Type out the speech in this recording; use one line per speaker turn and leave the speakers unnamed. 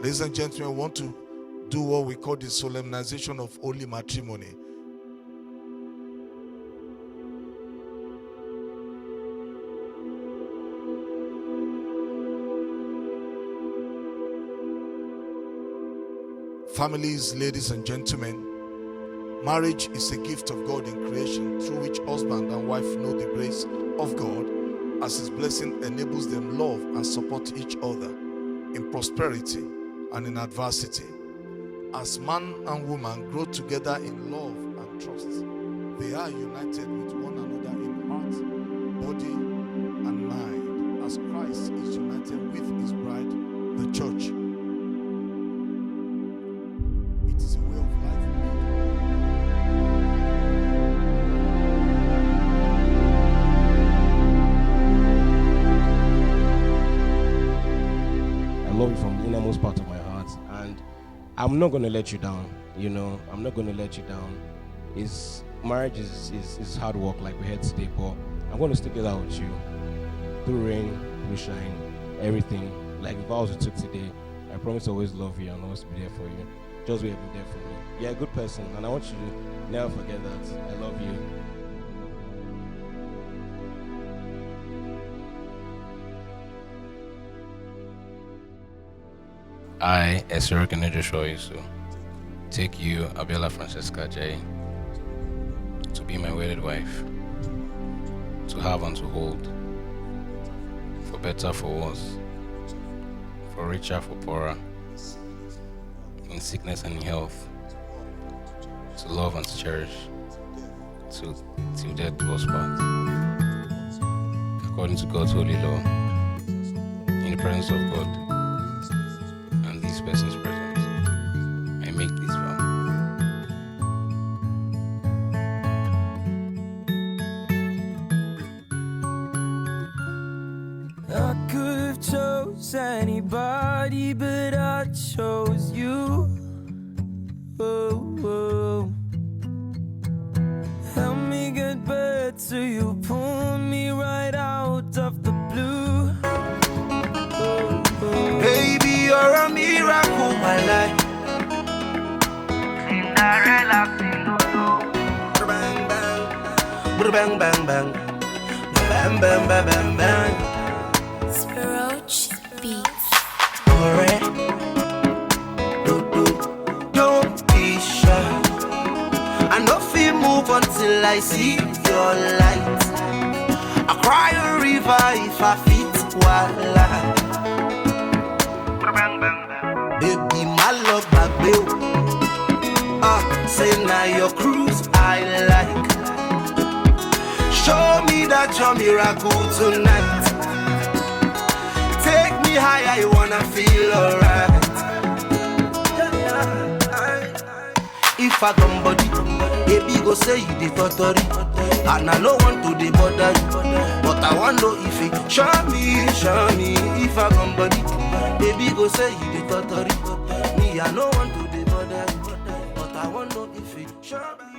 Ladies and gentlemen, we want to do what we call the solemnization of holy matrimony. Families, ladies and gentlemen, marriage is a gift of God in creation through which husband and wife know the grace of God as His blessing enables them love and support each other in prosperity and in adversity. As man and woman grow together in love and trust, they are united with one another in heart, body, and mind, as Christ is united with His bride, the church. It is a way of life
I love you from the innermost part of my heart, and I'm not going to let you down. I'm not going to let you down. Marriage is hard work, like we had today, but I'm going to stick it out with you through rain, through shine, everything. Like the vows we took today, I promise to always love you and always be there for you. Just be there for me. You're a good person, and I want you to never forget that. I love you. I, Esero Kenejo Isu, take you, Abiola Francesca Jay, to be my wedded wife, to have and to hold, for better, for worse, for richer, for poorer, in sickness and in health, to love and to cherish, till death do us part, according to God's holy law, in the presence of God and this person's presence, I make this vow.
I could have chose anybody, but I chose you. Oh, oh. Help me get better, you pull me right out of the blue. Oh, oh.
Baby, you're a miracle, my life.
Cinderella,
Bang, bang, bang, bang, bang, bang, bang, bang, bang, bang.
Roach Beats.
Alright, don't be shy. I know feel move until I see your light. I cry a river if I fit wala. Baby, my love, my bill. Say now your cruise I like. Show me that you're miracle tonight. Take me high, I wanna feel alright. If I come body, baby go say you the totally. And I no want to the bother you, but I want to if it show me. If I come body, baby go say you the totally. Me I no want to the bother you, but I want to if it show me.